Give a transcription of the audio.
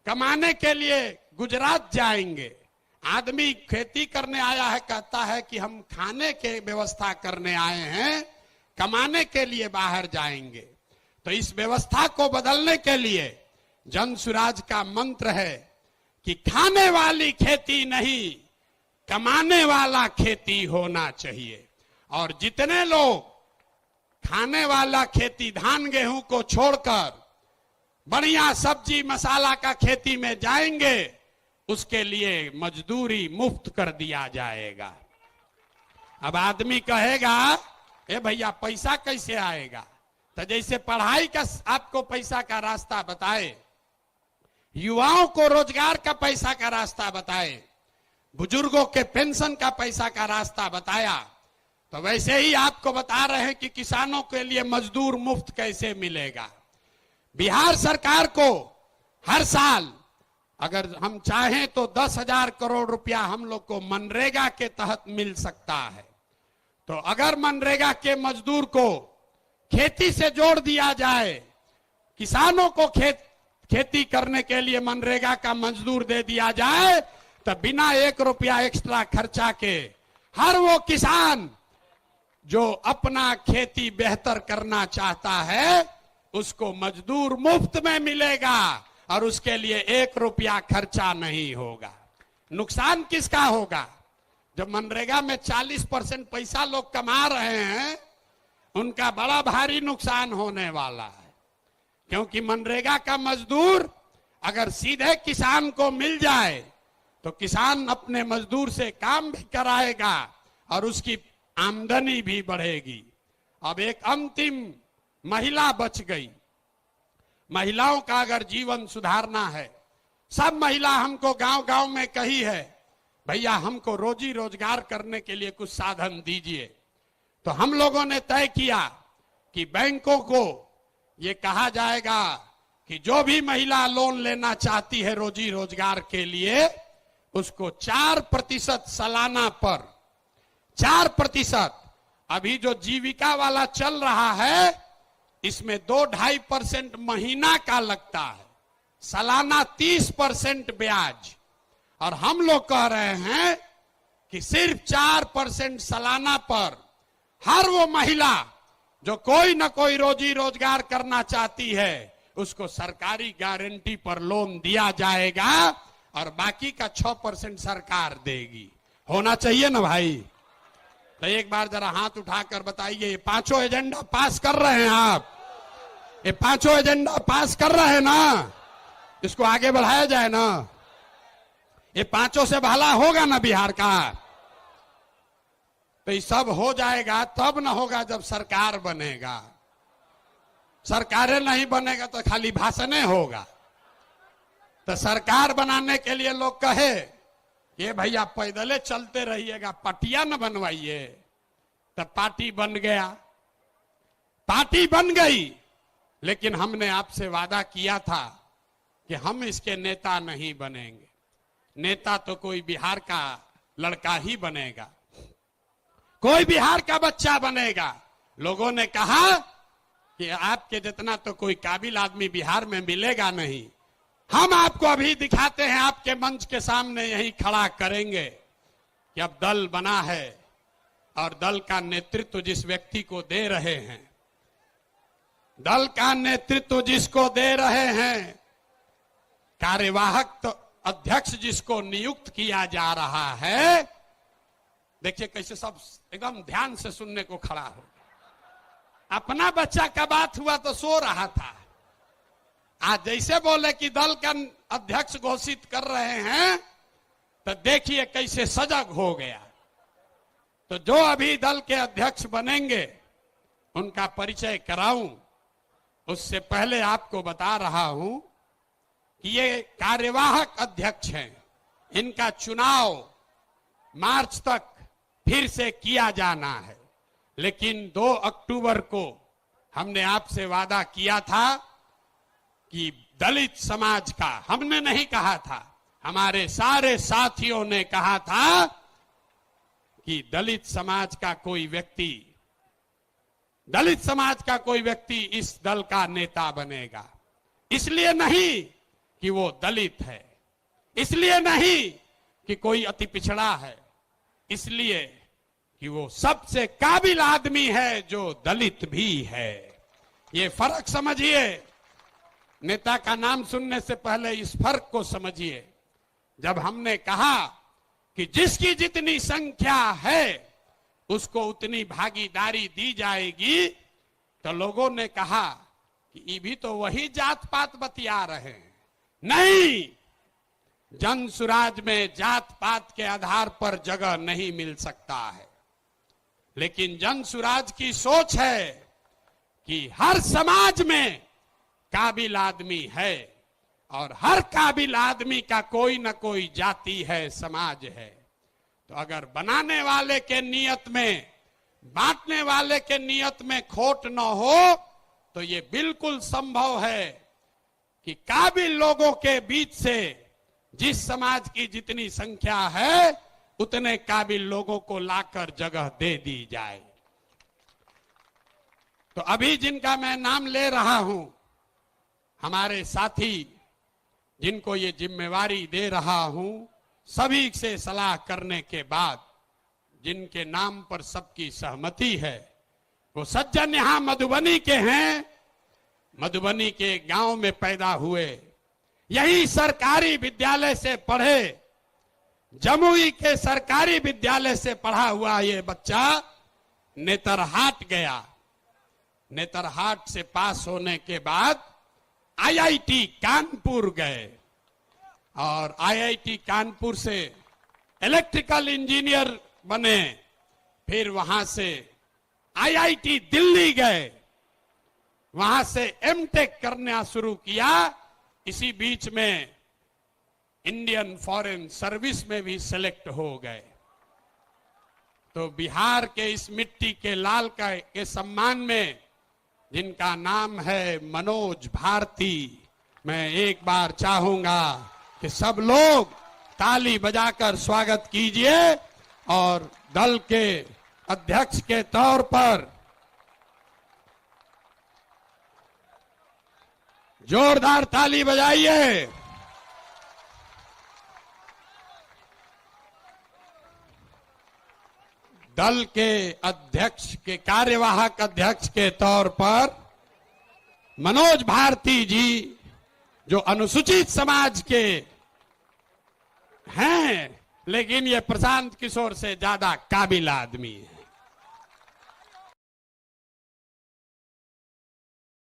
कमाने के लिए गुजरात जाएंगे। आदमी खेती करने आया है, कहता है कि हम खाने के व्यवस्था करने आए हैं, कमाने के लिए बाहर जाएंगे। तो इस व्यवस्था को बदलने के लिए जन सुराज का मंत्र है कि खाने वाली खेती नहीं, कमाने वाला खेती होना चाहिए। और जितने लोग खाने वाला खेती धान गेहूं को छोड़कर बढ़िया सब्जी मसाला का खेती में जाएंगे, उसके लिए मजदूरी मुफ्त कर दिया जाएगा। अब आदमी कहेगा, ए भैया पैसा कैसे आएगा? तो जैसे पढ़ाई का आपको पैसा का रास्ता बताए, युवाओं को रोजगार का पैसा का रास्ता बताए, बुजुर्गों के पेंशन का पैसा का रास्ता बताया, तो वैसे ही आपको बता रहे हैं कि किसानों के लिए मजदूर मुफ्त कैसे मिलेगा। बिहार सरकार को हर साल अगर हम चाहें तो 10,000 करोड़ रुपया हम लोग को मनरेगा के तहत मिल सकता है। तो अगर मनरेगा के मजदूर को खेती से जोड़ दिया जाए, किसानों को खेती करने के लिए मनरेगा का मजदूर दे दिया जाए, तो बिना 1 रुपया एक्स्ट्रा खर्चा के हर वो किसान जो अपना खेती बेहतर करना चाहता है, उसको मजदूर मुफ्त में मिलेगा और उसके लिए 1 रुपया खर्चा नहीं होगा। नुकसान किसका होगा? जब मनरेगा में 40% पैसा लोग कमा रहे हैं, उनका बड़ा भारी नुकसान होने वाला है। क्योंकि मनरेगा का मजदूर अगर सीधे किसान को मिल जाए तो किसान अपने मजदूर से काम भी कराएगा और उसकी आमदनी भी बढ़ेगी। अब एक अंतिम महिला बच गई। महिलाओं का अगर जीवन सुधारना है, सब महिला हमको गांव-गांव में कही है, भैया हमको रोजी रोजगार करने के लिए कुछ साधन दीजिए। तो हम लोगों ने तय किया कि बैंकों को ये कहा जाएगा कि जो भी महिला लोन लेना चाहती है रोजी रोजगार के लिए, उसको 4% सालाना पर 4%, अभी जो जीविका वाला चल रहा है इसमें 2-2.5% महीना का लगता है, सालाना 30% ब्याज। और हम लोग कह रहे हैं कि सिर्फ 4% सालाना पर हर वो महिला जो कोई न कोई रोजी रोजगार करना चाहती है, उसको सरकारी गारंटी पर लोन दिया जाएगा और बाकी का 6% सरकार देगी। होना चाहिए ना भाई? तो एक बार जरा हाथ उठाकर बताइए, ये 5 एजेंडा पास कर रहे हैं आप? ये 5 एजेंडा पास कर रहे हैं ना? इसको आगे बढ़ाया जाए ना? ये 5 से भला होगा ना बिहार का? तो ये सब हो जाएगा तब न होगा जब सरकार बनेगा। सरकारें नहीं बनेगा तो खाली भाषणें होगा। तो सरकार बनाने के लिए लोग कहे, ये भैया पैदले चलते रहिएगा, पटिया न बनवाइए। तब पार्टी बन गया, पार्टी बन गई, लेकिन हमने आपसे वादा किया था कि हम इसके नेता नहीं बनेंगे। नेता तो कोई बिहार का लड़का ही बनेगा, कोई बिहार का बच्चा बनेगा। लोगों ने कहा कि आपके जितना तो कोई काबिल आदमी बिहार में मिलेगा नहीं। हम आपको अभी दिखाते हैं, आपके मंच के सामने यही खड़ा करेंगे कि अब दल बना है और दल का नेतृत्व जिस व्यक्ति को दे रहे हैं, दल का नेतृत्व जिसको दे रहे हैं, कार्यवाहक तो अध्यक्ष जिसको नियुक्त किया जा रहा है, देखिए कैसे सब एकदम ध्यान से सुनने को खड़ा हो। अपना बच्चा का बात हुआ तो सो रहा था, आज जैसे बोले कि दल का अध्यक्ष घोषित कर रहे हैं तो देखिए कैसे सजग हो गया। तो जो अभी दल के अध्यक्ष बनेंगे उनका परिचय कराऊं, उससे पहले आपको बता रहा हूं कि ये कार्यवाहक अध्यक्ष हैं। इनका चुनाव मार्च तक फिर से किया जाना है, लेकिन 2 अक्टूबर को हमने आपसे वादा किया था कि दलित समाज का, हमने नहीं कहा था, हमारे सारे साथियों ने कहा था कि दलित समाज का कोई व्यक्ति इस दल का नेता बनेगा। इसलिए नहीं कि वो दलित है। इसलिए नहीं कि कोई अति पिछड़ा है, इसलिए कि वो सबसे काबिल आदमी है जो दलित भी है। ये फर्क समझिए। नेता का नाम सुनने से पहले इस फर्क को समझिए। जब हमने कहा कि जिसकी जितनी संख्या है उसको उतनी भागीदारी दी जाएगी, तो लोगों ने कहा कि ये भी तो वही जात पात बतिया रहे हैं। नहीं, जन सुराज में जात पात के आधार पर जगह नहीं मिल सकता है, लेकिन जन सुराज की सोच है कि हर समाज में काबिल आदमी है और हर काबिल आदमी का कोई ना कोई जाति है, समाज है। तो अगर बनाने वाले के नियत में, बांटने वाले के नियत में खोट न हो, तो ये बिल्कुल संभव है कि काबिल लोगों के बीच से जिस समाज की जितनी संख्या है उतने काबिल लोगों को लाकर जगह दे दी जाए। तो अभी जिनका मैं नाम ले रहा हूं, हमारे साथी जिनको ये जिम्मेवारी दे रहा हूं, सभी से सलाह करने के बाद जिनके नाम पर सबकी सहमति है, वो सज्जन यहां मधुबनी के हैं, मधुबनी के गांव में पैदा हुए, यही सरकारी विद्यालय से पढ़े, जमुई के सरकारी विद्यालय से पढ़ा हुआ ये बच्चा नेतरहाट गया। नेतरहाट से पास होने के बाद आईआईटी कानपुर गए और आईआईटी कानपुर से इलेक्ट्रिकल इंजीनियर बने। फिर वहां से आईआईटी दिल्ली गए, वहां से एमटेक करना शुरू किया। इसी बीच में इंडियन फॉरेन सर्विस में भी सेलेक्ट हो गए। तो बिहार के इस मिट्टी के लाल के सम्मान में जिनका नाम है मनोज भारती, मैं एक बार चाहूंगा कि सब लोग ताली बजाकर स्वागत कीजिए और दल के अध्यक्ष के तौर पर जोरदार ताली बजाइए। दल के अध्यक्ष के कार्यवाहक अध्यक्ष के तौर पर मनोज भारती जी, जो अनुसूचित समाज के हैं, लेकिन ये प्रशांत किशोर से ज्यादा काबिल आदमी है।